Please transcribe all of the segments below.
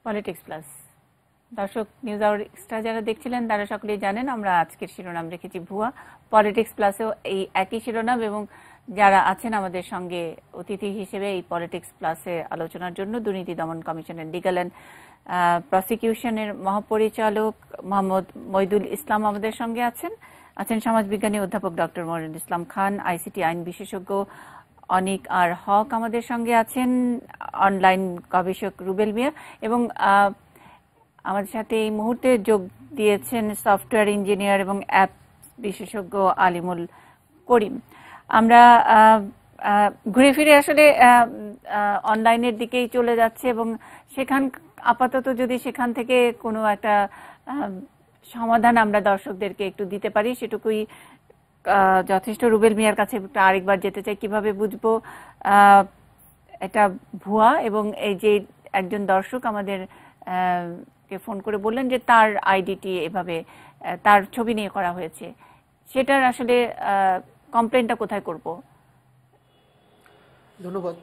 Politics plus দর্শক news hour extra যারা দেখছিলেন তারা সকলেই জানেন আমরা আজকের শিরোনাম রেখেছি ভুয়া। পলিটিক্স প্লাসেও এই একই শিরোনাম এবং যারা আছেন আমাদের সঙ্গে অতিথি হিসেবে এই পলিটিক্স প্লাসে আলোচনার জন্য দুর্নীতি দমন কমিশনের লিগ্যাল অ্যান্ড প্রসিকিউশনের মহাপরিচালক মোহাম্মদ মইদুল ইসলাম আমাদের সঙ্গে আছেন সমাজবিজ্ঞানী অধ্যাপক ডক্টর মনিরুল ইসলাম খান, আইসিটি আইন বিশেষজ্ঞ অনিক আর হক আমাদের সঙ্গে আছেন, অনলাইন গবেষক রুবেল মিয়া এবং আমাদের সাথে এই মুহূর্তে যোগ দিয়েছেন সফটওয়্যার ইঞ্জিনিয়ার এবং অ্যাপ বিশেষজ্ঞ আলিমুল করিম। আমরা ঘুরে ফিরে আসলে অনলাইনের দিকেই চলে যাচ্ছে এবং আপাতত যদি সেখান থেকে কোনো একটা সমাধান আমরা দর্শকদেরকে একটু দিতে পারি সেটুকুই যথেষ্ট। রুবেল মিয়ার কাছে আরেকবার যেতে চাই, কিভাবে বুঝবো এটা ভুয়া, এবং এই যে একজন দর্শক আমাদের কে ফোন করে বললেন যে তার আইডিটি এভাবে তার ছবি নিয়ে করা হয়েছে, সেটার আসলে কমপ্লেনটা কোথায় করব? ধন্যবাদ।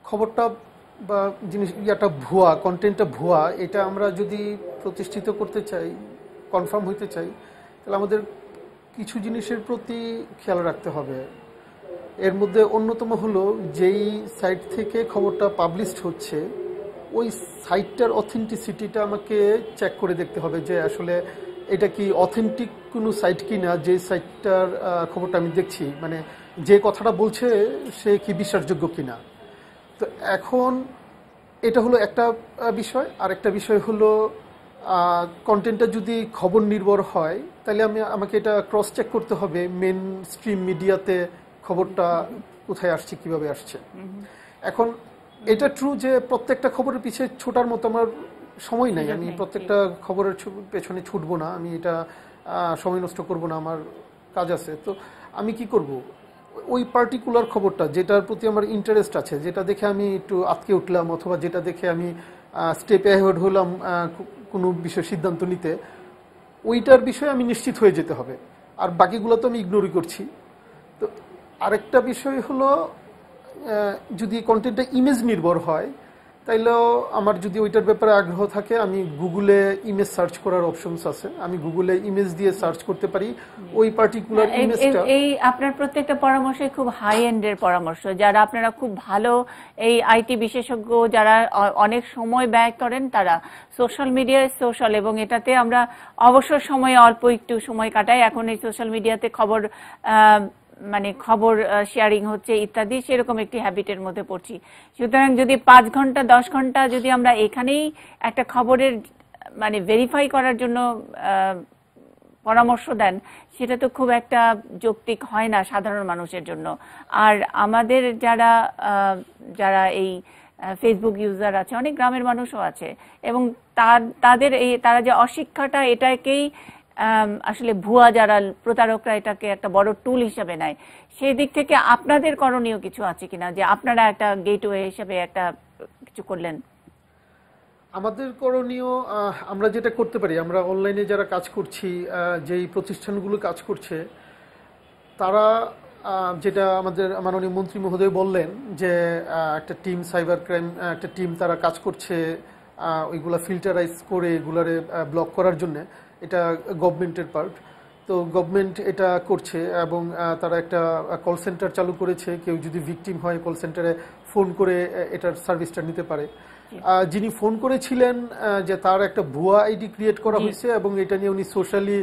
খবরটা বা ইয়াটা ভুয়া, কন্টেন্টটা ভুয়া, এটা আমরা যদি প্রতিষ্ঠিত করতে চাই, কনফার্ম হইতে চাই, তাহলে আমাদের কিছু জিনিসের প্রতি খেয়াল রাখতে হবে। এর মধ্যে অন্যতম হলো যেই সাইট থেকে খবরটা পাবলিশড হচ্ছে ওই সাইটটার অথেন্টিসিটিটা আমাকে চেক করে দেখতে হবে যে আসলে এটা কি অথেন্টিক কোনো সাইট কিনা, যে সাইটটার খবরটা আমি দেখছি, মানে যে কথাটা বলছে সে কি বিশ্বাসযোগ্য কিনা। তো এখন এটা হলো একটা বিষয়। আর একটা বিষয় হলো কন্টেন্টটা যদি খবর নির্ভর হয় তাহলে আমাকে এটা ক্রস চেক করতে হবে মেন স্ট্রিম মিডিয়াতে খবরটা কোথায় আসছে, কিভাবে আসছে। এখন এটা ট্রু যে প্রত্যেকটা খবরের পিছিয়ে ছোটার মতো আমার সময় নাই, আমি প্রত্যেকটা খবরের পেছনে ছুটবো না, আমি এটা সময় নষ্ট করব না, আমার কাজ আছে। তো আমি কি করব, ওই পার্টিকুলার খবরটা যেটার প্রতি আমার ইন্টারেস্ট আছে, যেটা দেখে আমি একটু আটকে উঠলাম অথবা যেটা দেখে আমি স্টেপে অ্যাহেড হলাম কোনো বিষয় সিদ্ধান্ত নিতে, ওইটার বিষয়ে আমি নিশ্চিত হয়ে যেতে হবে। আর বাকিগুলো তো আমি ইগনোরই করছি। তো আরেকটা বিষয় হলো যদি কন্টেন্টটা ইমেজ নির্ভর হয় তাইলেও আমার যদি ওইটার ব্যাপারে আগ্রহ থাকে আমি গুগলে ইমেজ সার্চ করার অপশনস আছে, আমি গুগলে ইমেজ দিয়ে সার্চ করতে পারি ওই পার্টিকুলার ইমেজটা। এই আপনার প্রত্যেকটা পরামর্শই খুব হাই এন্ডের পরামর্শ। যারা আপনারা খুব ভালো এই আইটি বিশেষজ্ঞ যারা অনেক সময় ব্যয় করেন তারা সোশ্যাল মিডিয়ায় এবং এটাতে আমরা অবসর সময়ে অল্প একটু সময় কাটাই। এখন এই সোশ্যাল মিডিয়াতে খবর শেয়ারিং হচ্ছে ইত্যাদি, সেরকম একটি হ্যাবিটের মধ্যে পড়ছি। সুতরাং যদি 5 ঘন্টা 10 ঘন্টা যদি আমরা এখানেই একটা খবরের ভেরিফাই করার জন্য পরামর্শ দেন, সেটা তো খুব একটা যৌক্তিক হয় না সাধারণ মানুষের জন্য। আর আমাদের যারা এই ফেসবুক ইউজার আছে, অনেক গ্রামের মানুষও আছে, এবং তারা যে অশিক্ষাটা এটাকেই আসলে ভুয়া যারা প্রতারকরা এটাকে একটা বড় টুল হিসেবে নেয়, সেই দিক থেকে আপনাদের করণীয় কিছু আছে কিনা, যে আপনারা একটা গেটওয়ে হিসেবে একটা কিছু করলেন? আমাদের করণীয়, আমরা যেটা করতে পারি, আমরা অনলাইনে যারা কাজ করছি, যেই প্রতিষ্ঠানগুলো কাজ করছে, তারা যেটা আমাদের মাননীয় মন্ত্রী মহোদয় বললেন যে একটা টিম, সাইবার ক্রাইম একটা টিম তারা কাজ করছে ওইগুলা ফিল্টারাইজ করে এগুলারে ব্লক করার জন্য। এটা গভর্নমেন্টের পার্ট, তো গভর্নমেন্ট এটা করছে এবং তারা একটা কল সেন্টার চালু করেছে। কেউ যদি ভিকটিম হয় কল সেন্টারে ফোন করে এটার সার্ভিসটা নিতে পারে। যিনি ফোন করেছিলেন যে তার একটা ভুয়া আইডি ক্রিয়েট করা হয়েছে এবং এটা নিয়ে উনি সোশ্যালি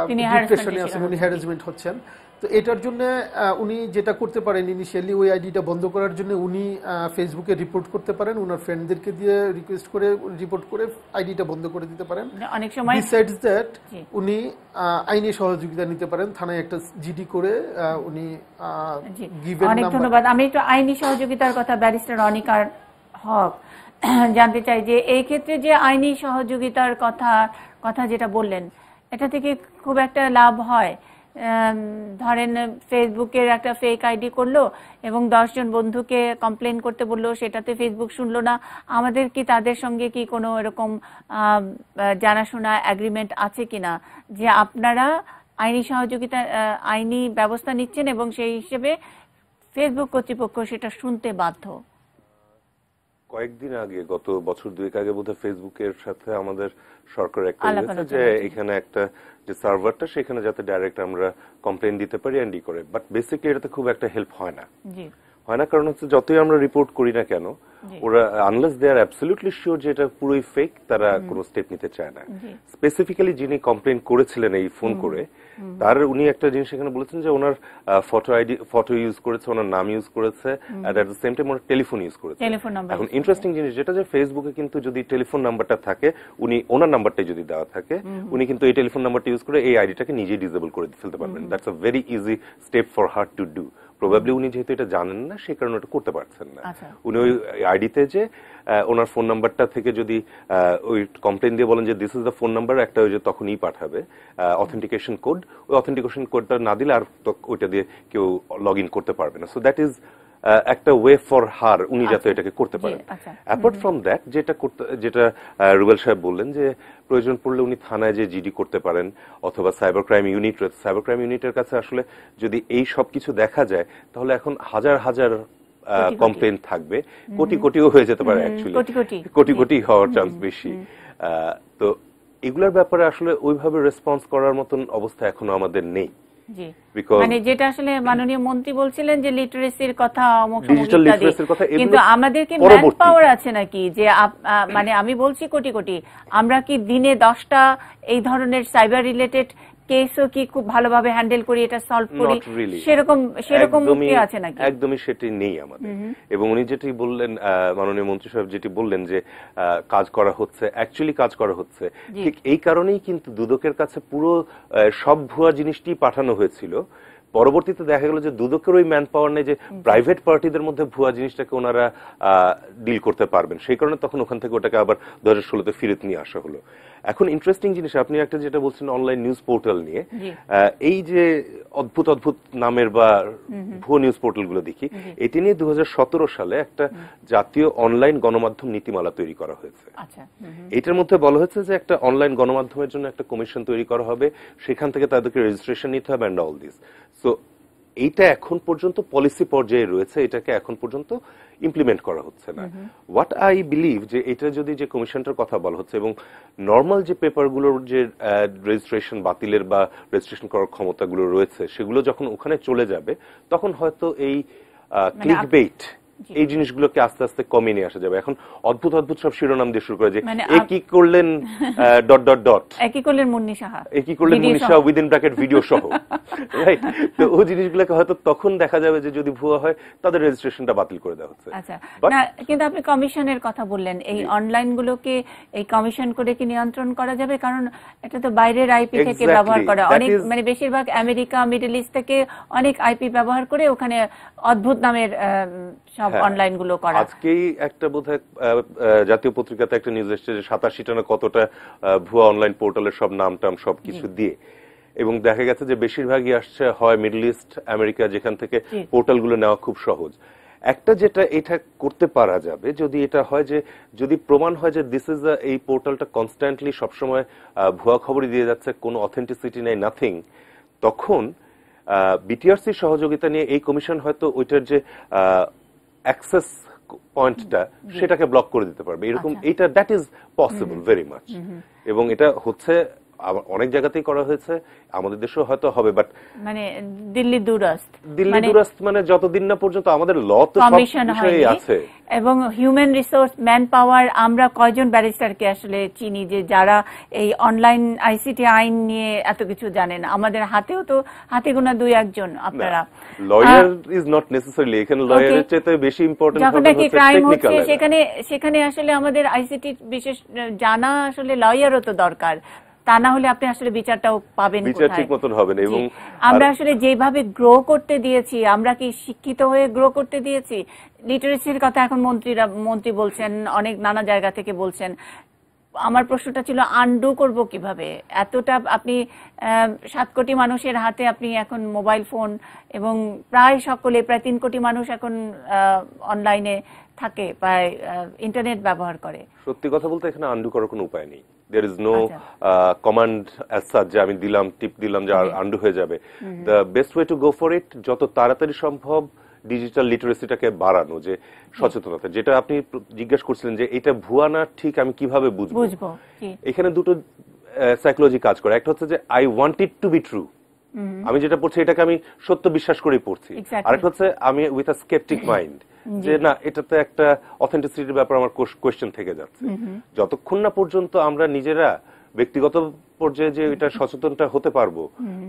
ডিপ্রেশনে আছেন, উনি হ্যারাসমেন্ট হচ্ছেন। তো এটার জন্য উনি যেটা করতে পারেন, ইনিশিয়ালি ওই আইডিটা বন্ধ করার জন্য উনি ফেসবুকে রিপোর্ট করতে পারেন, ওনার ফ্রেন্ডদেরকে দিয়ে রিকোয়েস্ট করে রিপোর্ট করে আইডিটা বন্ধ করে দিতে পারেন। অনেক সময় বিসাইডস দ্যাট উনি আইনি সহযোগিতা নিতে পারেন, থানায় একটা জিডি করে উনি গিভেন নাম্বার। অনেক ধন্যবাদ। আমি একটু আইনি সহযোগিতার কথা ব্যারিস্টার অনিকার হক জানতে চাই যে এই ক্ষেত্রে যে আইনি সহযোগিতার কথা যেটা বললেন, এটা থেকে খুব একটা লাভ হয়? ধরেন ফেসবুকের একটা ফেক আইডি করলো এবং 10 জন বন্ধুকে কমপ্লেন করতে বললো, সেটাতে ফেসবুক শুনলো না, আমাদের কি তাদের সঙ্গে কি কোনো এরকম জানাশোনা এগ্রিমেন্ট আছে কিনা যে আপনারা আইনি সহযোগিতা আইনি ব্যবস্থা নিচ্ছেন এবং সেই হিসেবে ফেসবুক কর্তৃপক্ষ সেটা শুনতে বাধ্য? কয়েকদিন আগে, গত বছর দুয়েক আগে বোধহয় ফেসবুকের সাথে আমাদের সরকার একটা যে এখানে একটা যে সার্ভারটা সেখানে যাতে ডাইরেক্ট আমরা কমপ্লেন দিতে পারি এন্ড করে, বাট বেসিক্যালি এটাতে খুব একটা হেল্প হয় না। কারণ হচ্ছে যতই আমরা রিপোর্ট করি না কেন, ওরা আনলেস দে আর অ্যাবসলিউটলি শিওর যে এটা পুরোই ফেক, তারা কোনো স্টেপ নিতে চায় না। স্পেসিফিক্যালি যিনি কমপ্লেন করেছিলেন এই ফোন করে, তার উনি একটা জিনিস এখানে বলেছেন যে ওনার ফটো ইউজ করেছে, ওনার নাম ইউজ করেছে, at the same time owner telephone use করেছে। এখন ইন্টারেস্টিং জিনিস যেটা, যে ফেসবুকে কিন্তু যদি টেলিফোন নাম্বারটা থাকে, উনি ওনার নাম্বারটাই যদি দেওয়া থাকে, উনি কিন্তু এই টেলিফোন নাম্বারটা ইউজ করে এই আইডিটাকে নিজেই ডিসেবল করে ফেলতে পারবেন। That's a very easy step for her to do. Probably উনি যেহেতু এটা জানেন না, সেই কারণে এটা করতে পারছেন না। উনি ওই আইডিতে যে ওনার ফোন নাম্বারটা থেকে যদি ওই কমপ্লেন দিয়ে বলেন যে this is the phone number, একটা ওই যে তখনই পাঠাবে অথেন্টিকেশন কোড, ওই অথেন্টিকেশন কোডটা না দিলে আর ওইটা দিয়ে কেউ লগ ইন করতে পারবে না। সো দ্যাট ইজ একটা ওয়ে ফর হার, উনি যাতে এটাকে করতে পারেন। অ্যাপার্ট ফ্রম দ্যাট, যেটা রুবেল সাহেব বললেন যে প্রয়োজন পড়লে উনি থানায় যে জিডি করতে পারেন, অথবা সাইবার ক্রাইম ইউনিট রয়েছে, সাইবার ক্রাইম ইউনিটের কাছে আসলে যদি এই সব কিছু দেখা যায়, তাহলে এখন হাজার হাজার কমপ্লেন থাকবে, কোটি কোটিও হয়ে যেতে পারে, অ্যাকচুয়ালি কোটি কোটি হওয়ার চান্স বেশি। তো এগুলোর ব্যাপারে আসলে ওইভাবে রেসপন্স করার মতন অবস্থা এখনো আমাদের নেই। মানে যেটা আসলে মাননীয় মন্ত্রী বলছিলেন যে লিটারেসির কথা, কিন্তু আমাদের কি ম্যান পাওয়ার আছে নাকি? যে মানে আমি বলছি কোটি কোটি, আমরা কি দিনে 10টা এই ধরনের সাইবার রিলেটেড কেসও কি খুব ভালোভাবে হ্যান্ডেল করি, এটা সলভ করি, সেরকম কি আছে নাকি? একদমই সেটি নেই আমাদের। এবং উনি যেটি বললেন, মাননীয় মন্ত্রী সাহেব যেটি বললেন যে কাজ করা হচ্ছে, অ্যাকচুয়ালি কাজ করা হচ্ছে, ঠিক এই কারণেই কিন্তু দুদকের কাছে পুরো সব ভুয়া জিনিসটি পাঠানো হয়েছিল। পরবর্তীতে দেখা গেল যে দুদকের ওই ম্যান পাওয়ার নেই যে প্রাইভেট পার্টিদের মধ্যে ভুয়া জিনিসটাকে ওনারা ডিল করতে পারবেন, সেই কারণে তখন ওখান থেকে ওটাকে আবার 2016-তে ফিরত নিয়ে আসা হলো। এখন ইন্টারেস্টিং জিনিস, আপনি একটা যেটা বলছেন অনলাইন নিউজ পোর্টাল নিয়ে, এই যে অদ্ভুত অদ্ভুত নামের বা ভুয়া নিউজ পোর্টাল গুলো দেখি, এটি নিয়ে 2017 সালে একটা জাতীয় অনলাইন গণমাধ্যম নীতিমালা তৈরি করা হয়েছে। এটার মধ্যে বলা হয়েছে যে একটা অনলাইন গণমাধ্যমের জন্য একটা কমিশন তৈরি করা হবে, সেখান থেকে তাদেরকে রেজিস্ট্রেশন নিতে হবে এন্ড অল দিস। সো এইটা এখন পর্যন্ত পলিসি পর্যায়ে রয়েছে, এটাকে এখন পর্যন্ত ইমপ্লিমেন্ট করা হচ্ছে না। হোয়াট আই বিলিভ, যে এটা যদি যে কমিশনটার কথা বলা হচ্ছে এবং নর্মাল যে পেপারগুলোর যে রেজিস্ট্রেশন বাতিলের বা রেজিস্ট্রেশন করার ক্ষমতাগুলো রয়েছে, সেগুলো যখন ওখানে চলে যাবে, তখন হয়তো এই ক্লিকবেইট এই জিনিসগুলোকে আস্তে আস্তে কমিয়ে নিয়ে আসা যাবে। এখন অদ্ভুত অদ্ভুত সব শিরোনাম দিয়ে শুরু করে যে একই করলেন ডট ডট ডট, একই করলেন মুন্নি সাহা, একই করলেন Munni Saha within bracket video সহ, রাইট? তো ওই জিনিসগুলোকে হয়তো তখন দেখা যাবে যে যদি ভুয়া হয় তাদের রেজিস্ট্রেশনটা বাতিল করে দেওয়া হচ্ছে। আচ্ছা, না কিন্তু আপনি কমিশনের কথা বললেন, এই অনলাইন গুলোকে এই কমিশন করে কি নিয়ন্ত্রণ করা যাবে? কারণ এটা তো বাইরের আইপি থেকে ব্যবহার করা, অনেক মানে বেশিরভাগ আমেরিকা মিডল ইস্ট থেকে অনেক আইপি ব্যবহার করে ওখানে অদ্ভুত নামের সব অনলাইন গুলো করা। আজকেই একটা বোধহয় জাতীয় পত্রিকাতে একটা নিউজ এসেছে যে 87টা না কতটা ভুয়া অনলাইন পোর্টালের সব নাম টাম সবকিছু দিয়ে, এবং দেখা গেছে যে বেশিরভাগই আসছে হয় মিডল ইস্ট, আমেরিকা, যেখান থেকে পোর্টালগুলো নেওয়া খুব সহজ। একটা যেটা এটা করতে পারা যাবে যদি এটা হয় যে যদি প্রমাণ হয় যে দিস ইজ এই পোর্টালটা কনস্ট্যান্টলি সবসময় ভুয়া খবরই দিয়ে যাচ্ছে, কোনো অথেন্টিসিটি নেই, নাথিং, তখন বিটিআরসির সহযোগিতা নিয়ে এই কমিশন হয়তো ওইটার যে অ্যাক্সেস পয়েন্টটা সেটাকে ব্লক করে দিতে পারবে, এরকম এটা that is possible very much. এবং এটা হচ্ছে অনেক জায়গাতেই করা হয়েছে, আমাদের দেশেও হয়তো হবে, বাট মানে দিল্লি দুরাস্ত মানে যতদিন না পর্যন্ত আমাদের ল তো সব বিষয়ে আছে। এবং হিউম্যান রিসোর্স ম্যান পাওয়ার, আমরা কয়জন ব্যারিস্টারকে আসলে চিনি যে যারা এই অনলাইন আইসিটি আইন নিয়ে এত কিছু জানেন? আমাদের হাতেও তো হাতে গোনা 2-1 আপনারা। লয়ার ইজ নট নেসেসারিলি, এখানে লয়ারের চেয়ে বেশি ইম্পর্টেন্ট যখন নাকি ক্রাইম হচ্ছে সেখানে আসলে আমাদের আইসিটি বিশেষ জানা আসলে লয়ারও তো দরকার, তা না হলে আপনি আসলে বিচারটাও পাবেন কোথায়? বিচার ঠিক মতন হবে না। এবং আমরা আসলে যেভাবে গ্রো করতে দিয়েছি, আমরা কি শিক্ষিত হয়ে গ্রো করতে দিয়েছি? লিটারেসির কথা এখন মন্ত্রী বলছেন, অনেক নানা জায়গা থেকে বলছেন। আমার প্রশ্নটা ছিল আনডু করব কিভাবে? এতটা আপনি 7 কোটি মানুষের হাতে আপনি এখন মোবাইল ফোন, এবং প্রায় 3 কোটি মানুষ এখন অনলাইনে থাকে, প্রায় ইন্টারনেট ব্যবহার করে। সত্যি কথা বলতে এখানে আনডু করার কোনো উপায় নেই। There is no command as such যে আমি দিলাম, টিপ দিলাম যে আনডু হয়ে যাবে। The best way to go for it, যত তাড়াতাড়ি সম্ভব ডিজিটাল লিটারেসিটাকে বাড়ানো, যে সচেতনতা, যেটা আপনি জিজ্ঞেস করছিলেন যে এটা ভুয়া না ঠিক আমি কিভাবে বুঝবো, এখানে দুটো সাইকোলজি কাজ করে। একটা হচ্ছে যে I want it to be true, আমি যেটা পড়ছি এটাকে আমি সত্য বিশ্বাস করেই পড়ছি। আরেকটা হচ্ছে আমি উইথ আ স্কেপটিক মাইন্ড, যে না এটাতে একটা অথেন্টিসিটির ব্যাপার আমার কোয়েশ্চেন থেকে যাচ্ছে। যতক্ষণ না পর্যন্ত আমরা নিজেরা ব্যক্তিগত পর্যায়ে যে এটা সচেতনটা হতে পারবো,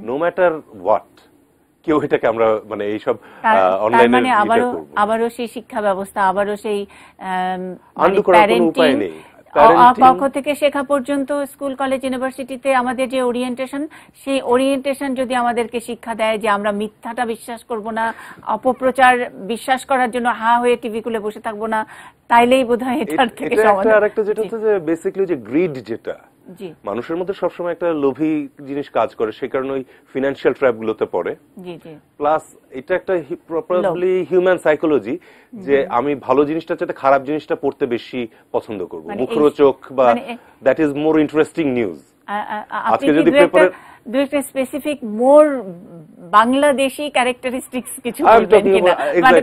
নো ম্যাটার হোয়াট, কেউ এটাকে আমরা মানে এইসব অনলাইনে আবারও সেই শিক্ষা ব্যবস্থা, আবারও সেই আন্ডু করার কোনো উপায় নেই। পক্ষ থেকে শেখা পর্যন্ত স্কুল কলেজ ইউনিভার্সিটিতে আমাদের যে ওরিয়েন্টেশন, সেই ওরিয়েন্টেশন যদি আমাদেরকে শিক্ষা দেয় যে আমরা মিথ্যাটা বিশ্বাস করব না, অপপ্রচার বিশ্বাস করার জন্য হা হয়ে টিভি খুলে বসে থাকবো না, তাইলেই বোধহয় এটার থেকে সমাধান। আরেকটা যেটা হচ্ছে যে বেসিক্যালি যে গ্রিড, যেটা মানুষের মধ্যে সবসময় একটা লোভী জিনিস কাজ করে, সে কারণে ওই ফিনান্সিয়াল ট্র্যাপ গুলোতে পড়ে। প্লাস এটা একটা প্রপারলি হিউম্যান সাইকোলজি, যে আমি ভালো জিনিসটা চাইতে খারাপ জিনিসটা পড়তে বেশি পছন্দ করব, মুখরোচক বা that is more interesting news. আজকে যদি পেপারে দুই একটা স্পেসিফিক মোর বাংলাদেশি ক্যারেক্টারিস্টিক্স কিছু বলবেন কিনা, মানে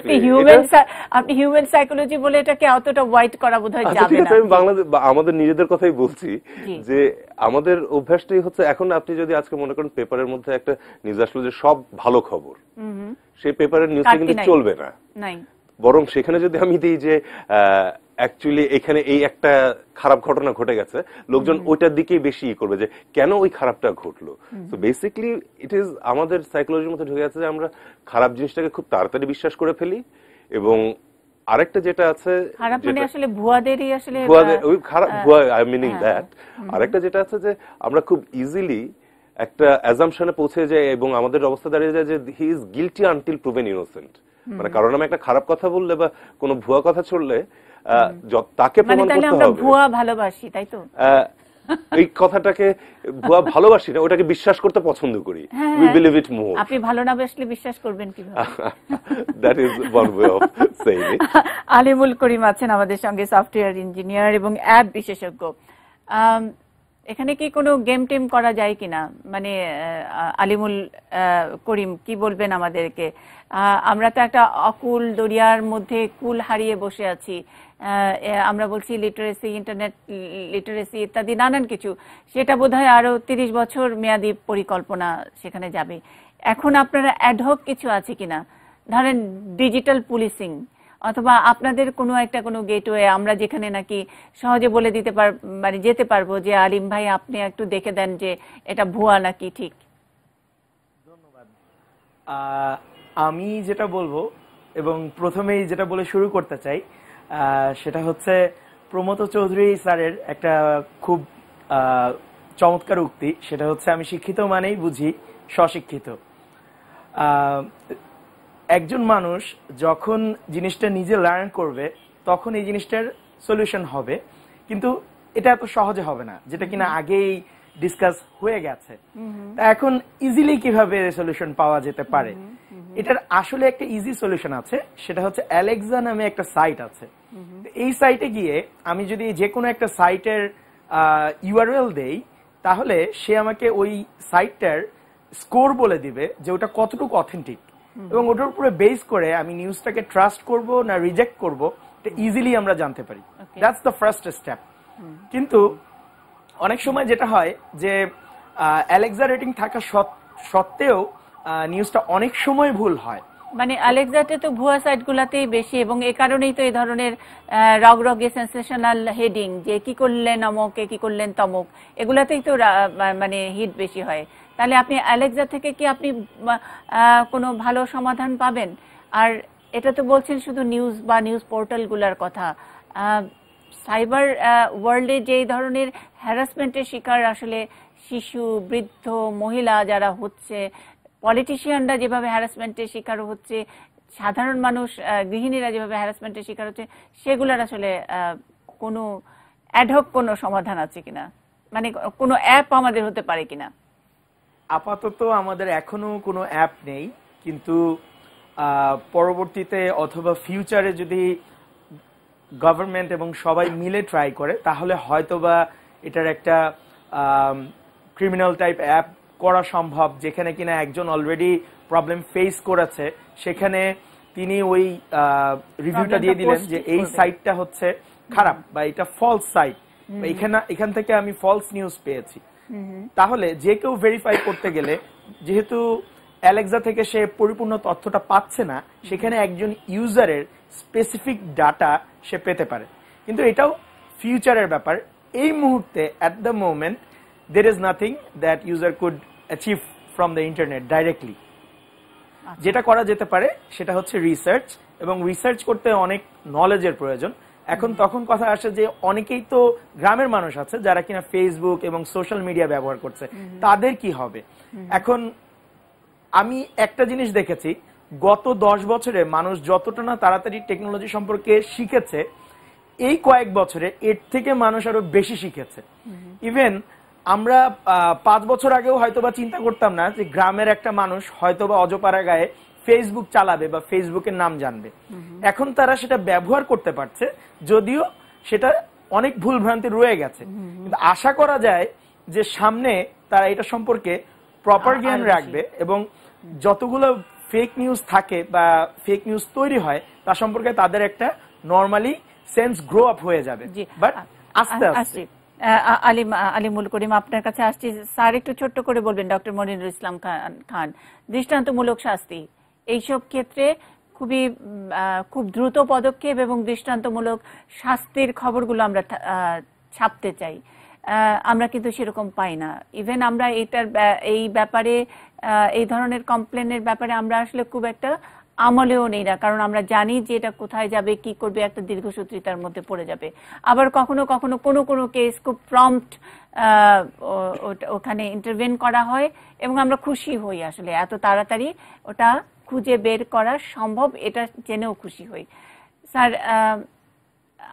আপনি হিউম্যান সাইকোলজি বলে এটাকে অতটা ওয়াইড করা বোধহয় যাবে না। আমি বাংলাদেশ আমাদের নিজেদের কথাই বলছি, যে আমাদের অভ্যাসটাই হচ্ছে, এখন আপনি যদি আজকে মনে করেন পেপারের মধ্যে একটা নিউজ আসলো যে সব ভালো খবর, সেই পেপারের নিউজটা কিন্তু চলবে না, বরং সেখানে যদি আমি দিই যে অ্যাকচুয়ালি এখানে এই একটা খারাপ ঘটনা ঘটে গেছে, লোকজন ওইটার দিকেই বেশি করবে যে কেন ওই খারাপটা ঘটলো। তো বেসিক্যালি ইট ইজ আমাদের সাইকোলজির মধ্যে ঢুকে আছে যে আমরা খারাপ জিনিসটাকে খুব তাড়াতাড়ি বিশ্বাস করে ফেলি। এবং আরেকটা যেটা আছে, খারাপ মানে আসলে ভুয়াদেরই, আসলে ওই খারাপ ভুয়া, আই মিনিং দ্যাট। আরেকটা যেটা আছে যে আমরা খুব ইজিলি একটা অ্যাজাম্পশনে পৌঁছে যাই, এবং আমাদের অবস্থা দাঁড়িয়ে যায় যে he is guilty until proven innocent. মানে কারণ আমি একটা খারাপ কথা বললে বা কোনো ভুয়া কথা ছড়লে তাকে প্রমাণ করতে হবে ভুয়া ভালোবাসি, তাই তো এই কথাটাকে ভুয়া ভালোবাসি না, ওটাকে বিশ্বাস করতে পছন্দ করি। উই বিলিভ ইট মোর। আপনি ভালো না বাসলে বিশ্বাস করবেন কিভাবে? That is one way of saying ইট। আলিমুল করিম আছেন আমাদের সঙ্গে, সফটওয়্যার ইঞ্জিনিয়ার এবং অ্যাপ বিশেষজ্ঞ। এখানে কি কোনো গেম টেম করা যায় কিনা, মানে আলিমুল করিম কি বলবেন আমাদেরকে? আমরা তো একটা অকুল দরিয়ার মধ্যে কুল হারিয়ে বসে আছি। আমরা বলছি লিটারেসি, ইন্টারনেট লিটারেসি ইত্যাদি নানান কিছু, সেটা বোধহয় আরো 30 বছর মেয়াদী পরিকল্পনা সেখানে যাবে। এখন আপনারা অ্যাডহক কিছু আছে কিনা, ধরেন ডিজিটাল পুলিশিং, অথবা আপনাদের কোনো একটা কোনো গেটওয়ে আমরা যেখানে নাকি সহজে বলে দিতে মানে যেতে পারবো যে আলিম ভাই আপনি একটু দেখে দেন যে এটা ভুয়া নাকি ঠিক। ধন্যবাদ। আমি যেটা বলবো, এবং প্রথমেই যেটা বলে শুরু করতে চাই, সেটা হচ্ছে প্রমথ চৌধুরী স্যারের একটা খুব চমৎকার উক্তি। সেটা হচ্ছে, আমি শিক্ষিত মানেই বুঝি স্বশিক্ষিত। একজন মানুষ যখন জিনিসটা নিজে লার্ন করবে তখন এই জিনিসটার সলিউশন হবে, কিন্তু এটা এত সহজে হবে না, যেটা কিনা আগেই ডিসকাস হয়ে গেছে। এখন ইজিলি কিভাবে সলিউশন পাওয়া যেতে পারে, এটার আসলে একটা ইজি সলিউশন আছে। সেটা হচ্ছে অ্যালেক্সা নামে একটা সাইট আছে। এই সাইটে গিয়ে আমি যদি যে কোনো একটা সাইটের ইউআরএল দেই, তাহলে সে আমাকে ওই সাইটটার স্কোর বলে দিবে যে ওটা কতটুকু অথেন্টিক, এবং ওটার উপরে বেস করে আমি নিউজটাকে ট্রাস্ট করব না রিজেক্ট করব, এটা ইজিলি আমরা জানতে পারি। That's the first step. কিন্তু অনেক সময় যেটা হয় যে অ্যালেক্সা রেটিং থাকা সত্ত্বেও নিউজটা অনেক সময় ভুল হয়। মানে অ্যালেক্সাতে তো ভুয়া সাইটগুলোতেই বেশি, এবং এই কারণেই তো এই ধরনের রগরগে সেন্সেশনাল হেডিং, যে কি করলেন অমক, কি করলেন তমক, এগুলাতেই তো মানে হিট বেশি হয়। তাহলে আপনি অ্যালেক্সা থেকে কি আপনি কোনো ভালো সমাধান পাবেন? আর এটা তো বলছেন শুধু নিউজ বা নিউজ পোর্টালগুলোর কথা, সাইবার ওয়ার্ল্ডে যেই ধরনের হ্যারাসমেন্টের শিকার আসলে শিশু, বৃদ্ধ, মহিলা যারা হচ্ছে, পলিটিশিয়ানরা যেভাবে হ্যারাসমেন্টের শিকার হচ্ছে, সাধারণ মানুষ, গৃহিণীরা যেভাবে হ্যারাসমেন্টের শিকার হচ্ছে, সেগুলোর আসলে কোনো অ্যাডহক কোনো সমাধান আছে কিনা, মানে কোনো অ্যাপ আমাদের হতে পারে কিনা? আপাতত আমাদের এখনো কোনো অ্যাপ নেই, কিন্তু পরবর্তীতে অথবা ফিউচারে যদি গভর্নমেন্ট এবং সবাই মিলে ট্রাই করে, তাহলে হয়তোবা এটার একটা ক্রিমিনাল টাইপ অ্যাপ করা সম্ভব, যেখানে কিনা একজন অলরেডি প্রবলেম ফেস করেছে, সেখানে তিনি ওই রিভিউটা দিয়ে দিলেন যে এই সাইটটা হচ্ছে খারাপ বা এটা ফলস সাইট, এখান থেকে আমি ফলস নিউজ পেয়েছি, তাহলে যে কেউ ভেরিফাই করতে গেলে যেহেতু অ্যালেক্সা থেকে সে পরিপূর্ণ তথ্যটা পাচ্ছে না, সেখানে একজন ইউজারের স্পেসিফিক ডাটা সে পেতে পারে। কিন্তু এটাও ফিউচারের ব্যাপার। এই মুহূর্তে at the moment there is nothing that user could achieve from the internet directly. যেটা করা যেতে পারে সেটা হচ্ছে রিসার্চ, এবং রিসার্চ করতে অনেক নলেজের প্রয়োজন। এখন তখন কথা আসে যে অনেকেই তো গ্রামের মানুষ আছে যারা কিনা ফেসবুক এবং সোশ্যাল মিডিয়া ব্যবহার করছে, তাদের কি হবে? এখন আমি একটা জিনিস দেখেছি, গত 10 বছরে মানুষ যতটা না তাড়াতাড়ি টেকনোলজি সম্পর্কে শিখেছে, এই কয়েক বছরে এর থেকে মানুষ আরো বেশি শিখেছে। ইভেন আমরা 5 বছর আগেও হয়তোবা চিন্তা করতাম না যে গ্রামের একটা মানুষ হয়তোবা অজপাড়া গায়ে ফেসবুক চালাবে বা ফেসবুকের নাম জানবে। এখন তারা সেটা ব্যবহার করতে পারছে, যদিও সেটা অনেক ভুল ভ্রান্তি রয়ে গেছে, কিন্তু আশা করা যায় যে সামনে তারা এটা সম্পর্কে প্রপার জ্ঞান রাখবে এবং যতগুলো ফেক নিউজ থাকে বা ফেক নিউজ তৈরি হয় তার সম্পর্কে তাদের একটা নরমালি সেন্স গ্রো আপ হয়ে যাবে। বাট আস্তে আস্তে আলিমুল করিম, আপনার কাছে আসছি স্যার, একটু ছোট্ট করে বলবেন ডক্টর মনিরুল ইসলাম খান, দৃষ্টান্তমূলক শাস্তি এইসব ক্ষেত্রে খুব দ্রুত পদক্ষেপ এবং দৃষ্টান্তমূলক শাস্তির খবরগুলো আমরা ছাপতে চাই, আমরা কিন্তু সেরকম পাই না। ইভেন আমরা এই ব্যাপারে এই ধরনের কমপ্লেনের ব্যাপারে আমরা আসলে খুব একটা আমলেও নেই না, কারণ আমরা জানি যে এটা কোথায় যাবে, কি করবে, একটা দীর্ঘসূত্রিতার মধ্যে পড়ে যাবে। আবার কখনো কখনো কোনো কেস খুব প্রম্পট ওখানে ইন্টারভেন করা হয় এবং আমরা খুশি হই, আসলে এত তাড়াতাড়ি ওটা খুঁজে বের করা সম্ভব এটা জেনেও খুশি হই। স্যার,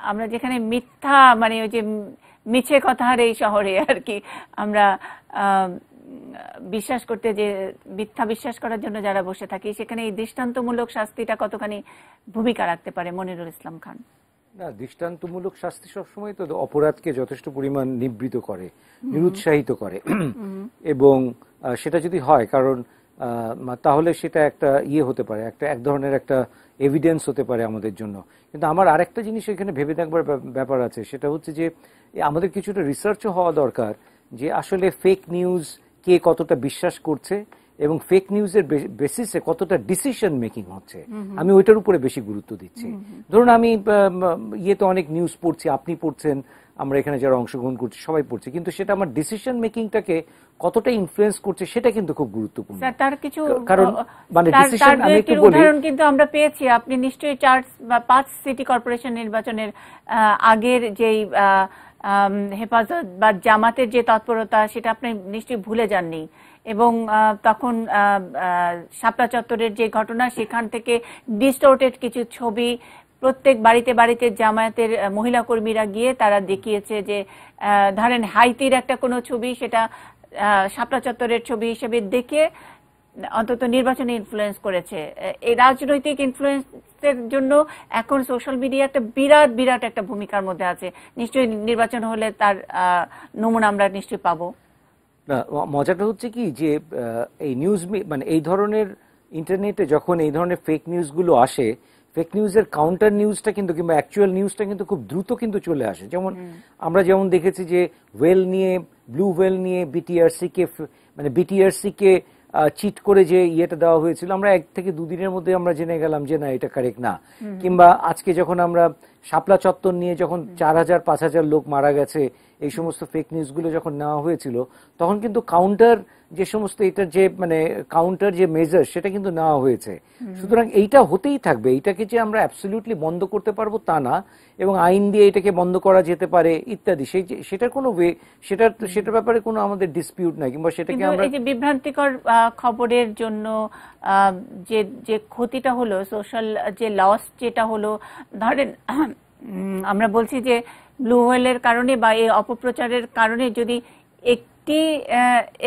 আমরা যেখানে মিথ্যা মানে ওই যে মিছে কথার এই শহরে আর কি আমরা বিশ্বাস করতে যে মিথ্যা বিশ্বাস করার জন্য যারা বসে থাকি, সেখানে এই দৃষ্টান্তমূলক শাস্তিটা কতখানি ভূমিকা রাখতে পারে? মনিরুল ইসলাম খান। না, দৃষ্টান্তমূলক শাস্তি সবসময় তো অপরাধকে যথেষ্ট পরিমাণ নিবৃত করে, নিরুৎসাহিত করে, এবং সেটা যদি হয় কারণ তাহলে সেটা একটা হতে পারে, এক ধরনের একটা এভিডেন্স হতে পারে আমাদের জন্য। কিন্তু আমার আরেকটা জিনিস এখানে ভেবে দেখবার ব্যাপার আছে, সেটা হচ্ছে যে আমাদের কিছুটা রিসার্চও হওয়া দরকার যে আসলে ফেক নিউজ কে কতটা বিশ্বাস করছে এবং ফেক নিউজের বেসিসে কতটা ডিসিশন মেকিং হচ্ছে, আমি ওইটার উপরে বেশি গুরুত্ব দিচ্ছি। ধরুন আমি তো অনেক নিউজ পড়ছি, আপনি পড়ছেন, আমরা এখানে যারা অংশগ্রহণ করছি সবাই পড়ছি, কিন্তু সেটা আমার ডিসিশন মেকিংটাকে কতটা ইনফ্লুয়েন্স করছে সেটা কিন্তু খুব গুরুত্বপূর্ণ। তার কিছু কারণ মানে ডিসিশন আমি একটু বলি, উদাহরণ কিন্তু আমরা পেয়েছি, আপনি নিশ্চয়ই 4 বা 5 সিটি কর্পোরেশন নির্বাচনের আগের যেই হেফাজত বা জামাতের যে তৎপরতা সেটা আপনি নিশ্চয়ই ভুলে যাননি, এবং তখন শাপলা চত্বরের যে ঘটনা, সেখান থেকে ডিস্টোর্টেড কিছু ছবি প্রত্যেক বাড়িতে বাড়িতে জামায়াতের মহিলা কর্মীরা গিয়ে তারা দেখিয়েছে যে ধরেন হাইতির একটা কোনো ছবি, সেটা শাপলা চত্বরের ছবি হিসেবে দেখে অন্তত নির্বাচনে ইনফ্লুয়েন্স করেছে। এই রাজনৈতিক ইনফ্লুয়েন্সের জন্য এখন সোশ্যাল মিডিয়া একটা বিরাট একটা ভূমিকার মধ্যে আছে। নিশ্চয়ই নির্বাচন হলে তার নমুনা আমরা নিশ্চয়ই পাবো। মজাটা হচ্ছে কি যে এই নিউজ মানে এই ধরনের ইন্টারনেটে যখন এই ধরনের ফেক নিউজগুলো আসে, ফেক নিউজের কাউন্টার নিউজটা কিন্তু কিংবা অ্যাকচুয়াল নিউজটা কিন্তু খুব দ্রুত কিন্তু চলে আসে। যেমন আমরা দেখেছি যে ব্লু ওয়েল নিয়ে বিটিআরসি কে চিট করে যে ইয়েটা দেওয়া হয়েছিল, আমরা 1 থেকে 2 দিনের মধ্যে আমরা জেনে গেলাম যে না, এটা কারেক্ট না। কিংবা আজকে যখন আমরা শাপলা চত্বর নিয়ে যখন 4000-5000 লোক মারা গেছে, এই সমস্ত ফেক নিউজগুলো যখন নেওয়া হয়েছিল, তখন কিন্তু কাউন্টার যে সমস্ত এটার যে কাউন্টার যে মেজার সেটা কিন্তু নেওয়া হয়েছে। সুতরাং এইটা হতেই থাকবে, এইটাকে যে আমরা অ্যাবসলিউটলি বন্ধ করতে পারবো তা না, এবং আইন দিয়ে এটাকে বন্ধ করা যেতে পারে ইত্যাদি, সেটার কোনো সেটার ব্যাপারে কোনো আমাদের ডিসপিউট নাই। কিংবা সেটাকে আমরা এই যে বিভ্রান্তিকর খবরের জন্য যে ক্ষতিটা হলো, সোশ্যাল যে লস যেটা হলো, ধরেন আমরা বলছি যে ব্লু হোয়েলের কারণে বা এই অপপ্রচারের কারণে যদি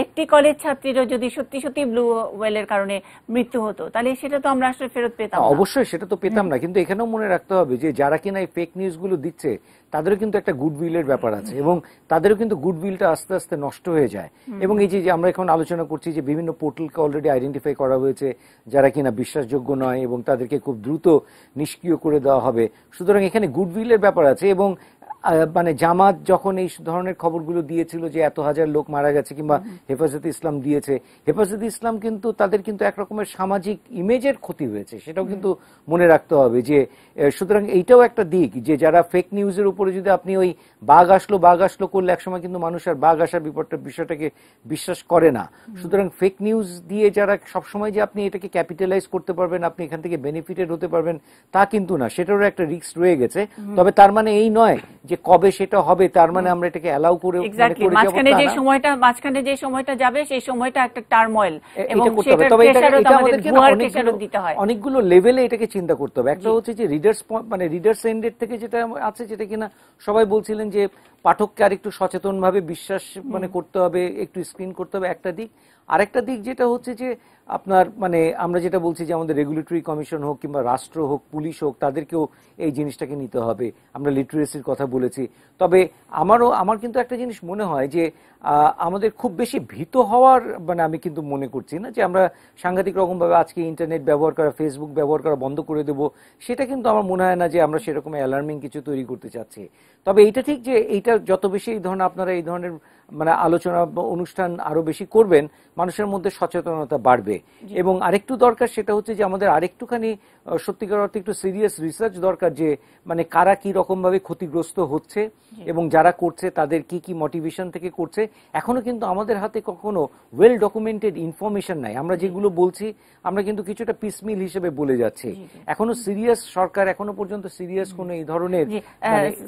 একটি কলেজ ছাত্রীরও যদি সত্যি সত্যি ব্লু ওয়েলের কারণে মৃত্যু হতো, তাহলে সেটা তো আমরা আসলে ফেরত পেতাম না। অবশ্যই সেটা তো পেতাম না, কিন্তু এখানেও মনে রাখতে হবে যে যারা কিনা এই ফেক নিউজ গুলো দিচ্ছে তাদেরও কিন্তু একটা গুডউইলের ব্যাপার আছে, এবং তাদেরও কিন্তু গুডউইলটা আস্তে আস্তে নষ্ট হয়ে যায়। এবং এই যে আমরা এখন আলোচনা করছি যে বিভিন্ন পোর্টালকে অলরেডি আইডেন্টিফাই করা হয়েছে যারা কিনা বিশ্বাসযোগ্য নয়, এবং তাদেরকে খুব দ্রুত নিষ্ক্রিয় করে দেওয়া হবে। সুতরাং এখানে গুডউইলের ব্যাপার আছে। এবং মানে জামাত যখন এই ধরনের খবরগুলো দিয়েছিল যে এত হাজার লোক মারা গেছে, কিংবা হেফাজতে ইসলাম দিয়েছে, হেফাজতে ইসলাম কিন্তু তাদের কিন্তু একরকমের সামাজিক ইমেজের ক্ষতি হয়েছে, সেটাও কিন্তু মনে রাখতে হবে। যে সুতরাং এইটাও একটা দিক যে যারা ফেক নিউজের উপরে যদি আপনি ওই বাঘ আসলো করলে একসময় কিন্তু মানুষ আর বাঘ আসার বিষয়টাকে বিশ্বাস করে না। সুতরাং ফেক নিউজ দিয়ে যারা সবসময় যে আপনি এটাকে ক্যাপিটালাইজ করতে পারবেন, আপনি এখান থেকে বেনিফিটেড হতে পারবেন, তা কিন্তু না, সেটারও একটা রিস্ক রয়ে গেছে। তবে তার মানে এই নয় যে কবে সেটা হবে তার মানে আমরা এটাকে অ্যালাউ করে মাঝখানে যে সময়টা যাবে সেই সময়টা একটা টার্ময়েল, এবং অনেকগুলো লেভেলে এটাকে চিন্তা করতে হবে। একটা হচ্ছে যে রিডার্স এন্ডের থেকে যেটা আছে, যেটা কিনা সবাই বলছিলেন যে পাঠককে আর একটু সচেতন ভাবে বিশ্বাস করতে হবে, একটু স্ক্রিন করতে হবে, একটা দিক। আরেকটা দিক যেটা হচ্ছে যে আপনার আমরা যেটা বলছি যে আমাদের রেগুলেটরি কমিশন হোক কিংবা রাষ্ট্র হোক, পুলিশ হোক, তাদেরকেও এই জিনিসটাকে নিতে হবে। আমরা লিটারেসির কথা বলেছি। তবে আমার কিন্তু একটা জিনিস মনে হয় যে আমাদের খুব বেশি ভীত হওয়ার আমি কিন্তু মনে করছি না যে আমরা সাংঘাতিক রকম ভাবে আজকে ইন্টারনেট ব্যবহার করা, ফেসবুক ব্যবহার করা বন্ধ করে দেব, সেটা কিন্তু আমার মনে হয় না যে আমরা সেরকম অ্যালার্মিং কিছু তৈরি করতে চাচ্ছি। তবে এইটা ঠিক যে এইটা যত বেশি এই ধরনের আপনারা এই ধরনের আলোচনা অনুষ্ঠান আরো বেশি করবেন, মানুষের মধ্যে সচেতনতা বাড়বে। এবং আরেকটু দরকার সেটা হচ্ছে যে আমাদের আরেকটুখানি সত্যিকার অর্থে একটু সিরিয়াস রিসার্চ দরকার, যে কারা কি রকম ভাবে ক্ষতিগ্রস্ত হচ্ছে এবং যারা করছে তাদের কি কি মোটিভেশন থেকে করছে। এখনো কিন্তু আমাদের হাতে কখনো ওয়েল ডকুমেন্টেড ইনফরমেশন নাই। আমরা যেগুলো বলছি আমরা কিন্তু কিছুটা পিসমিল হিসেবে বলে যাচ্ছি। এখনো সিরিয়াস সরকার এখনো পর্যন্ত সিরিয়াস কোন এই ধরনের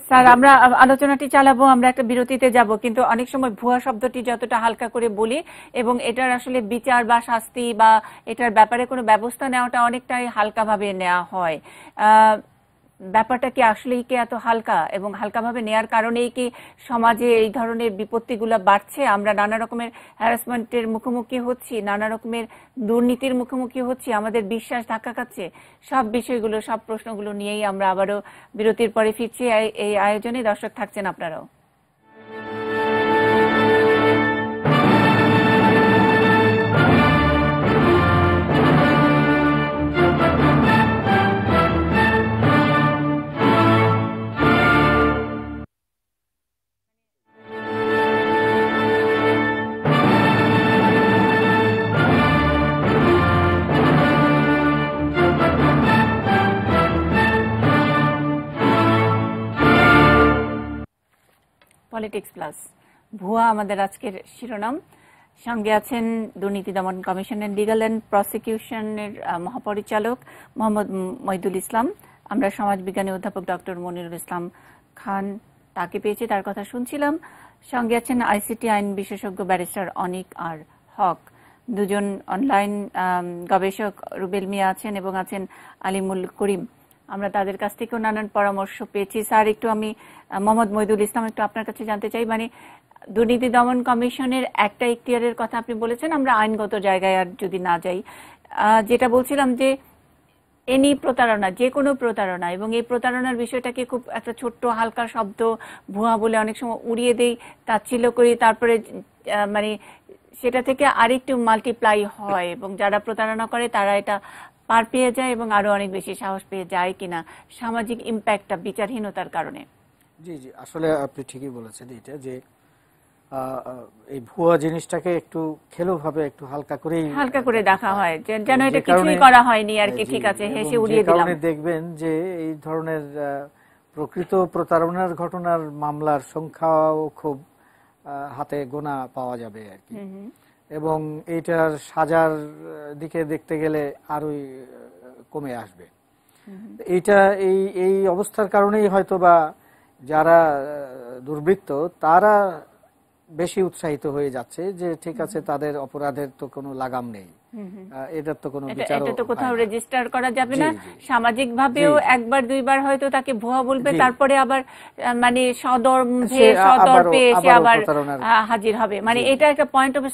স্যার আমরা আলোচনাটি চালাবো, আমরা একটা বিরতিতে যাব, কিন্তু অনেক সময় ভুয়া শব্দটি যতটা হালকা করে বলি এবং এটার আসলে বিচার বা শাস্তি বা এটার ব্যাপারে কোনো ব্যবস্থা নেওয়াটা অনেকটাই হালকাভাবে নেওয়া হয়। ব্যাপারটা কি আসলেই কি এত হালকা, এবং হালকাভাবে নেয়ার কারণেই কি সমাজে এই ধরনের বিপত্তিগুলো বাড়ছে? আমরা নানা রকমের হ্যারাসমেন্টের মুখোমুখি হচ্ছি, নানা রকমের দুর্নীতির মুখোমুখি হচ্ছি, আমাদের বিশ্বাস ধাক্কা খাচ্ছে। সব বিষয়গুলো, সব প্রশ্নগুলো নিয়েই আমরা আবারও বিরতির পরে ফিরছি এই আয়োজনে। দর্শক থাকছেন আপনারাও। পলিটিক্স প্লাস ভুয়া আমাদের আজকের শিরোনাম। সঙ্গে আছেন দুর্নীতি দমন কমিশনের লিগ্যাল অ্যান্ড প্রসিকিউশনের মহাপরিচালক মোহাম্মদ মইদুল ইসলাম। আমরা সমাজবিজ্ঞানী অধ্যাপক ডক্টর মনিরুল ইসলাম খান, তাকে পেয়েছি, তার কথা শুনছিলাম। সঙ্গে আছেন আইসিটি আইন বিশেষজ্ঞ ব্যারিস্টার অনিক আর হক, দুজন অনলাইন গবেষক রুবেল মিয়া আছেন এবং আছেন আলিমুল করিম। আমরা তাদের কাছ থেকেও নানান পরামর্শ পেয়েছি। স্যার, একটু আমি মোহাম্মদ মইদুল ইসলাম একটু আপনার কাছে জানতে চাই, দুর্নীতি দমন কমিশনের একটা এখতিয়ারের কথা আপনি বলেছেন, আমরা আইনগত জায়গায় আর যদি না যাই, যেটা বলছিলাম যে এনি প্রতারণা, যে কোনো প্রতারণা, এবং এই প্রতারণার বিষয়টাকে খুব একটা ছোট্ট হালকা শব্দ ভুয়া বলে অনেক সময় উড়িয়ে দেই, তাচ্ছিল্য করি, তারপরে সেটা থেকে আরেকটু মাল্টিপ্লাই হয় এবং যারা প্রতারণা করে তারা এটা পার পেয়ে যায় এবং আরো অনেক বেশি সাহস পেয়ে যায় কিনা সামাজিক ইম্প্যাক্টটা বিচারহীনতার কারণে। জি জি, আসলে আপনি ঠিকই বলেছেন এটা, যে এই ভুয়া জিনিসটাকে একটু খেলোভাবে একটু হালকা করে দেখা হয়, যেন এটা কিছুই করা হয়নি আর কি, ঠিক আছে, হেসে উড়িয়ে দিলাম। দেখবেন যে এই ধরনের প্রকৃত প্রতারণার ঘটনার মামলার সংখ্যাও খুব হাতে গোনা পাওয়া যাবে আর কি, এবং এইটার সাজার দিকে দেখতে গেলে আরোই কমে আসবে। এইটা এই অবস্থার কারণেই হয়তো বা যারা দুর্বৃত্ত তারা বেশি উৎসাহিত হয়ে যাচ্ছে যে ঠিক আছে, তাদের অপরাধের তো কোনো লাগাম নেই, এটার তো কোনো এটা তো কোথাও রেজিস্টার করা যাবে না। সামাজিক ভাবেও একবার দুইবার হয়তো তাকে ভুয়া বলবে, তারপরে আবার মানে সদর্পে এসে আবার হাজির হবে। মানে এটা একটা পয়েন্ট অফ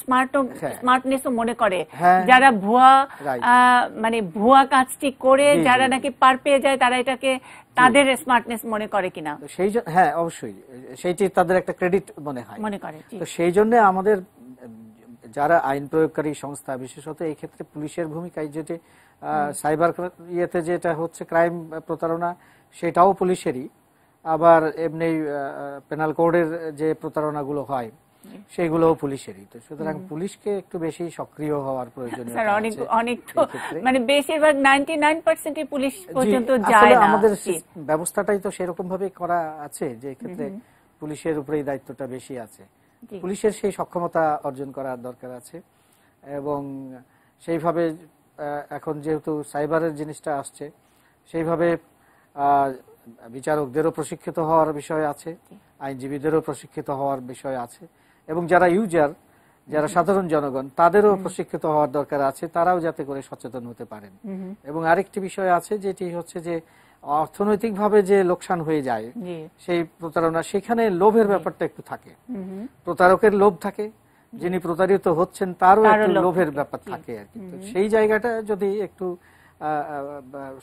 স্মার্টনেস মনে করে যারা ভুয়া মানে ভুয়া কাজটি করে যারা নাকি পার পেয়ে যায়, তারা এটাকে তাদের স্মার্টনেস মনে করে কিনা। সেই হ্যাঁ অবশ্যই সেইটি তাদের একটা ক্রেডিট মনে করে। তো সেই জন্য আমাদের যারা আইন প্রয়োগকারী সংস্থা, বিশেষত এই ক্ষেত্রে পুলিশের ভূমিকায় যেটি সাইবার ইয়েতে যেটা হচ্ছে ক্রাইম প্রতারণা, সেটাও পুলিশেরই। আবার এমনি পেনাল কোডের যে প্রতারণাগুলো হয় সেগুলোও পুলিশেরই। তো সুতরাং পুলিশকে একটু বেশি সক্রিয় হওয়ার প্রয়োজন। অনেক তো মানে বেশিরভাগ 99% পুলিশ পর্যন্ত যায় না। আমাদের ব্যবস্থাটাই তো সেরকম ভাবে করা আছে যে ক্ষেত্রে পুলিশের উপরেই দায়িত্বটা বেশি আছে। পুলিশের সেই সক্ষমতা অর্জন করার দরকার আছে এবং সেইভাবে এখন যেহেতু সাইবারের জিনিসটা আসছে, সেইভাবে বিচারকদেরও প্রশিক্ষিত হওয়ার বিষয় আছে, আইনজীবীদেরও প্রশিক্ষিত হওয়ার বিষয় আছে এবং যারা ইউজার, যারা সাধারণ জনগণ, তাদেরও প্রশিক্ষিত হওয়ার দরকার আছে, তারাও যাতে করে সচেতন হতে পারেন। এবং আরেকটি বিষয় আছে যেটি হচ্ছে যে অর্থনৈতিকভাবে যে লোকসান হয়ে যায় সেই প্রতারণা, সেখানে লোভের ব্যাপারটা একটু থাকে। প্রতারকের লোভ থাকে, যিনি প্রতারিত হচ্ছেন তারও একটু লোভের ব্যাপার থাকে আর কি। সেই জায়গাটা যদি একটু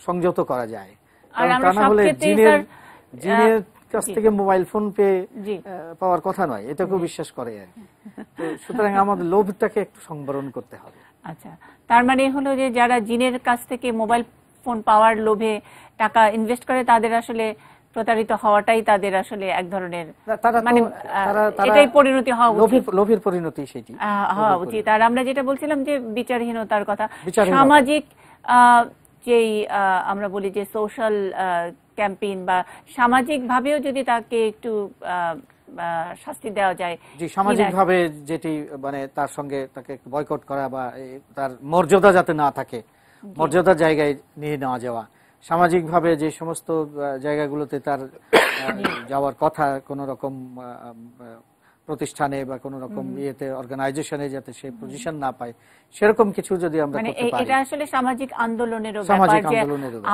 সংযত করা যায়, তা না হলে জিনের কাছ থেকে মোবাইল ফোন পাওয়ার কথা নয়, এটাকেও বিশ্বাস করে আর কি। তো সুতরাং আমাদের লোভটাকে একটু সংবরণ করতে হবে। আচ্ছা, তার মানে হলো যে যারা জিনের কাছ থেকে মোবাইল ফোন পাওয়ার লোভে টাকা ইনভেস্ট করে, তাদের আসলে প্রতারিত হওয়াটাই তাদের আসলে এক ধরনের মানে এটাই পরিণতি হওয়া উচিত, লোভের পরিণতি সেটি হওয়া উচিত। আর আমরা যেটা বলছিলাম যে বিচারহীনতার কথা, সামাজিক যেই আমরা বলি যে সোশ্যাল ক্যাম্পেইন বা সামাজিক ভাবেও যদি তাকে একটু শাস্তি দেওয়া যায়, সামাজিক ভাবে যেটি মানে তার সঙ্গে তাকে বয়কট করা বা তার মর্যাদা যাতে না থাকে, মর্যাদার জায়গায় নিয়ে নেওয়া যাওয়া, সামাজিক ভাবে যে সমস্ত জায়গাগুলোতে তার যাওয়ার কথা কোন রকম প্রতিষ্ঠানে বা কোন রকম ইয়েতে অর্গানাইজেশনে যাতে সে পজিশন না পায়, সেরকম কিছু যদি আমরা করতে পারি। এটা আসলে সামাজিক আন্দোলনেরও ব্যাপার যে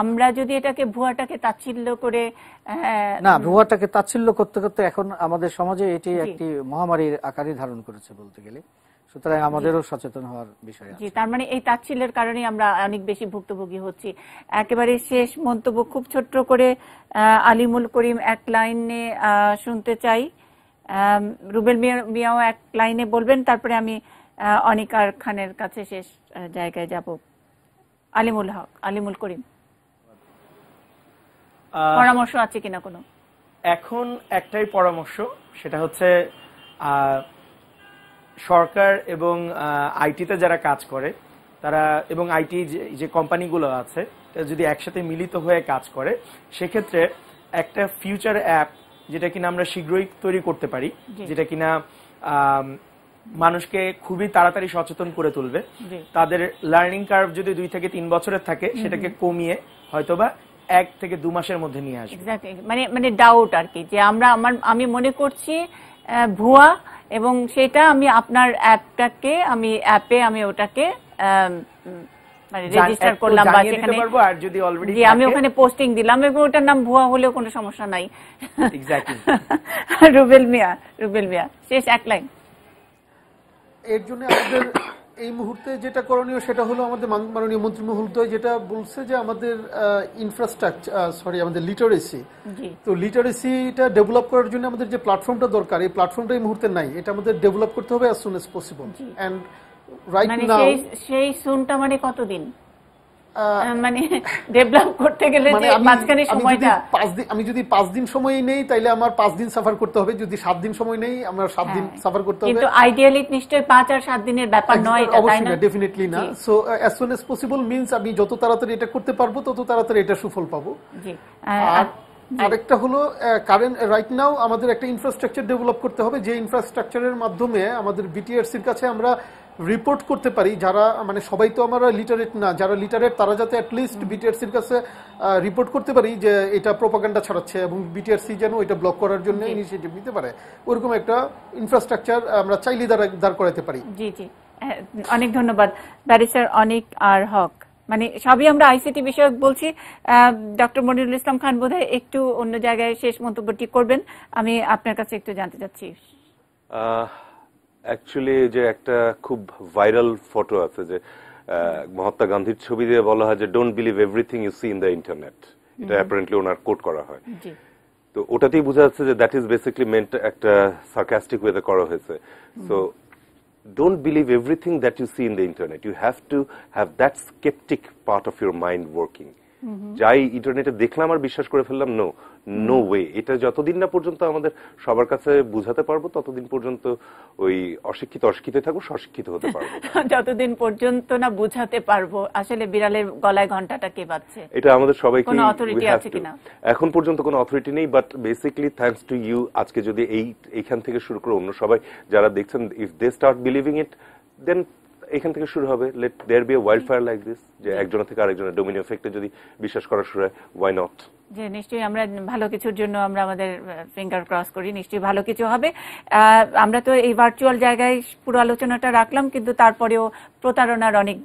আমরা যদি এটাকে ভুয়াটাকে তাচ্ছিল্য করে না, ভুয়াটাকে তাচ্ছিল্য করতে করতে এখন আমাদের সমাজে এটি একটি মহামারীর আকারই ধারণ করেছে বলতে গেলে। সুতরাং আমাদেরও সচেতন হওয়ার বিষয় আছে। তার মানে এই তাচ্ছিল্যের কারণে আমরা অনেক বেশি ভুক্তভোগী হচ্ছি। একেবারে শেষ মন্তব্য খুব ছোট্ট করে আলিমুল করিম এক লাইনে শুনতে চাই, রুবেল মিয়াও এক লাইনে বলবেন, তারপরে আমি অনিকার খানের কাছে শেষ জায়গায় যাব। আলিমুল করিম, পরামর্শ আছে কিনা কোনো? এখন একটাই পরামর্শ, সেটা হচ্ছে সরকার এবং আইটিতে যারা কাজ করে তারা এবং আইটি যে কোম্পানিগুলো আছে যদি একসাথে মিলিত হয়ে কাজ করে, সেক্ষেত্রে একটা ফিউচার অ্যাপ যেটা কিনা আমরা শীঘ্রই তৈরি করতে পারি, যেটা কিনা মানুষকে খুবই তাড়াতাড়ি সচেতন করে তুলবে। তাদের লার্নিং কার্ভ যদি 2 থেকে 3 বছরের থাকে, সেটাকে কমিয়ে হয়তোবা 1 থেকে 2 মাসের মধ্যে নিয়ে আসবে। মানে ডাউট আর কি, যে আমি মনে করছি ভুয়া, এবং সেটা আমি আপনার অ্যাপটাকে আমি ওটাকে মানে রেজিস্টার করলাম বা সেখানে আমি ওখানে পোস্টিং দিলাম এবং ওটার নাম ভুয়া হলেও কোনো সমস্যা নাই। রুবেল মিয়া শেষ এক লাইন। এর জন্য আমাদের এই মুহূর্তে যেটা করণীয় সেটা হলো আমাদের মাননীয় মন্ত্রী মহোদয় যেটা বলছে যে আমাদের আমাদের লিটারেসি, তো লিটারেসিটা ডেভেলপ করার জন্য আমাদের যে প্ল্যাটফর্মটা দরকার, এই প্ল্যাটফর্মটা এই মুহূর্তে নাই, এটা আমাদের ডেভেলপ করতে হবে as soon as possible. And right now সেই সুনটা মানে কতদিন মানে ডেভেলপ করতে গেলে যে মাঝখানে সময়টা আমি যদি 5 দিন সময় নেই তাইলে আমার 5 দিন সাফার করতে হবে, যদি 7 দিন সময় নেই আমার 7 দিন সাফার করতে হবে। কিন্তু আইডিয়ালি নিশ্চয়ই 5 আর 7 দিনের ব্যাপার নয় এটা, তাই না? ডেফিনেটলি না। So as soon as possible means আমি যত তাড়াতাড়ি এটা করতে পারবো তত তাড়াতাড়ি এটা সুফল পাবো। জি। আরেকটা হলো কারেন্ট রাইট নাও আমাদের একটা ইনফ্রাস্ট্রাকচার ডেভেলপ করতে হবে, যে ইনফ্রাস্ট্রাকচারের মাধ্যমে আমাদের বিটিআরসির কাছে আমরা রিপোর্ট করতে পারি, যারা মানে সবাই তো আমরা লিটারেট না, যারা লিটারেট তারা যাতে অ্যাটলিস্ট বিটিআরসির কাছে রিপোর্ট করতে পারি যে এটা প্রোপাগান্ডা ছড়াচ্ছে এবং বিটিআরসি যেন এটা ব্লক করার জন্য ইনিশিয়েটিভ নিতে পারে, ওরকম একটা ইনফ্রাস্ট্রাকচার আমরা চাইলে দাঁড় করাতে পারি। জি জি, অনেক ধন্যবাদ ব্যারিস্টার অনিক আর হক। মানে সবই আমরা আইসিটি বিষয়ক বলছি। ডক্টর মনিরুল ইসলাম খান বোধহয় একটু অন্য জায়গায় শেষ মন্তব্যটি করবেন, আমি আপনার কাছে একটু জানতে চাচ্ছি। অ্যাকচুয়ালি যে একটা খুব ভাইরাল ফটো আছে যে মহাত্মা গান্ধীর ছবি দিয়ে বলা হয় যে don't believe everything you see in the internet, এটা অ্যাপারেন্টলি ওনার কোট করা হয়। তো ওটাতেই বোঝা যাচ্ছে যে দ্যাট ইজ বেসিক্যালি মেন্ট একটা সার্কাস্টিক ওয়েতে করা হয়েছে। So don't believe everything that you see in the internet. You have to have that skeptic part of your mind working. যাই ইন্টারনেটে দেখলাম আর বিশ্বাস করে ফেললাম, নো ওয়ে। এটা যতদিন না পর্যন্ত আমাদের সবার কাছে বুঝাতে পারবো ততদিন পর্যন্ত ওই অশিক্ষিত থাকবো, সশিক্ষিত হতে পারবো। যতদিন পর্যন্ত না বুঝাতে পারবো আসলে বিড়ালের গলায় ঘন্টাটা কে বাজছে, এটা আমাদের সবাইকে কোনো অথরিটি আছে কিনা এখন পর্যন্ত কোনো অথরিটি নেই। But basically thanks to you, আজকে যদি এইখান থেকে শুরু করে অন্য সবাই যারা দেখছেন, if they start believing it, then এখান থেকে শুরু হবে। Let there be a wildfire like this, যে একজনের থেকে আরেকজনের ডোমিনো এফেক্টে যদি বিশ্বাস করা শুরু হয়, ওয়াই নট। যে নিশ্চয়ই আমরা ভালো কিছুর জন্য আমরা আমাদের ফিঙ্গার ক্রস করি, নিশ্চয়ই ভালো কিছু হবে। আমরা তো এই ভার্চুয়াল জায়গায় পুরো আলোচনাটা রাখলাম, কিন্তু তারপরেও প্রতারণার অনেক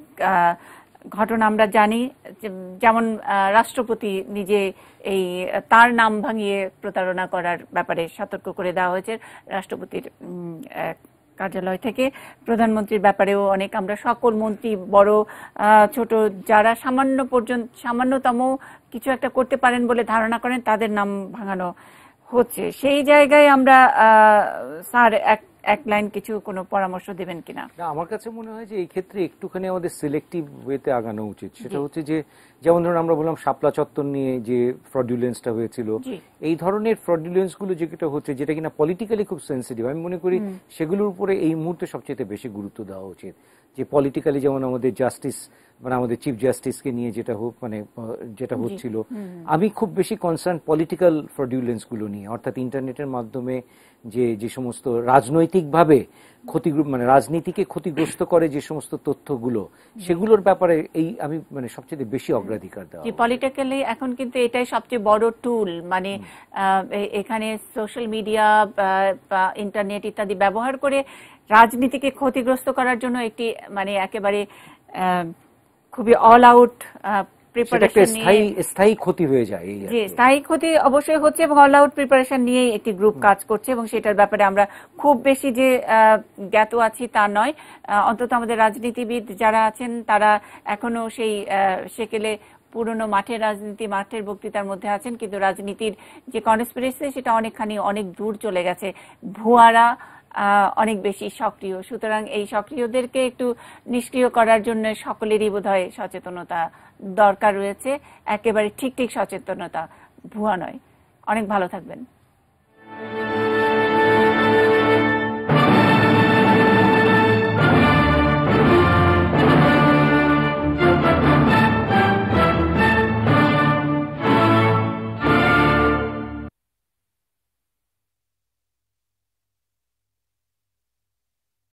ঘটনা আমরা জানি। যেমন রাষ্ট্রপতি নিজে এই তার নাম ভাঙিয়ে প্রতারণা করার ব্যাপারে সতর্ক করে দেওয়া হয়েছে রাষ্ট্রপতির কার্যালয় থেকে। প্রধানমন্ত্রীর ব্যাপারেও অনেক, আমরা সকল মন্ত্রী বড় ছোট যারা সামান্যতম কিছু একটা করতে পারেন বলে ধারণা করেন তাদের নাম ভাঙানো হচ্ছে। সেই জায়গায় আমরা স্যার এক লাইন কিছু কোনো পরামর্শ দেবেন কিনা? আমার কাছে মনে হয় যে এই ক্ষেত্রে একটুখানি আমাদের সিলেক্টিভ ওয়েতে আগানো উচিত। সেটা হচ্ছে যে যেমন ধরুন আমরা বললাম শাপলা চত্বর নিয়ে যে ফ্রডুলেন্সটা হয়েছিল, এই ধরনের ফ্রডুলেন্স গুলো যেটা হচ্ছে যেটা কিনা পলিটিক্যালি খুব সেন্সিটিভ, আমি মনে করি সেগুলোর উপরে এই মুহূর্তে সবচেয়ে বেশি গুরুত্ব দেওয়া উচিত। যে পলিটিক্যালি যেমন আমাদের জাস্টিস মানে আমাদের চিফ জাস্টিসকে নিয়ে যেটা হচ্ছিল, আমি খুব বেশি কনসার্ন পলিটিক্যাল ফ্রডুলেন্স গুলো নিয়ে, অর্থাৎ ইন্টারনেটের মাধ্যমে যে সমস্ত রাজনৈতিকভাবে রাজনীতিকে ক্ষতিগ্রস্ত করে যে সমস্ত তথ্যগুলো, সেগুলোর ব্যাপারে আমি সবচেয়ে বেশি অগ্রাধিকার দেওয়া। পলিটিক্যালি এখন কিন্তু এটাই সবচেয়ে বড় টুল, মানে এখানে সোশ্যাল মিডিয়া বা ইন্টারনেট ইত্যাদি ব্যবহার করে রাজনীতিকে ক্ষতিগ্রস্ত করার জন্য একটি একেবারে খুবই অল আউট স্থায়ী ক্ষতি হয়ে যায়। স্থায়ী ক্ষতি অবশ্যই হচ্ছে এবং অল আউট প্রিপারেশন নিয়েই একটি গ্রুপ কাজ করছে এবং সেটার ব্যাপারে আমরা খুব বেশি যে জ্ঞাত আছি তা নয়। অন্তত আমাদের রাজনীতিবিদ যারা আছেন তারা এখনো সেই সেকেলে পুরনো মাঠের বক্তৃতার মধ্যে আছেন, কিন্তু রাজনীতির যে কনস্পিরেসি সেটা অনেক দূর চলে গেছে। ভুয়ারা অনেক বেশি সক্রিয়, সুতরাং এই সক্রিয়দেরকে একটু নিষ্ক্রিয় করার জন্য সকলেরই বোধহয় সচেতনতা দরকার রয়েছে, একেবারে ঠিক সচেতনতা, ভুয়া নয়। অনেক ভালো থাকবেন।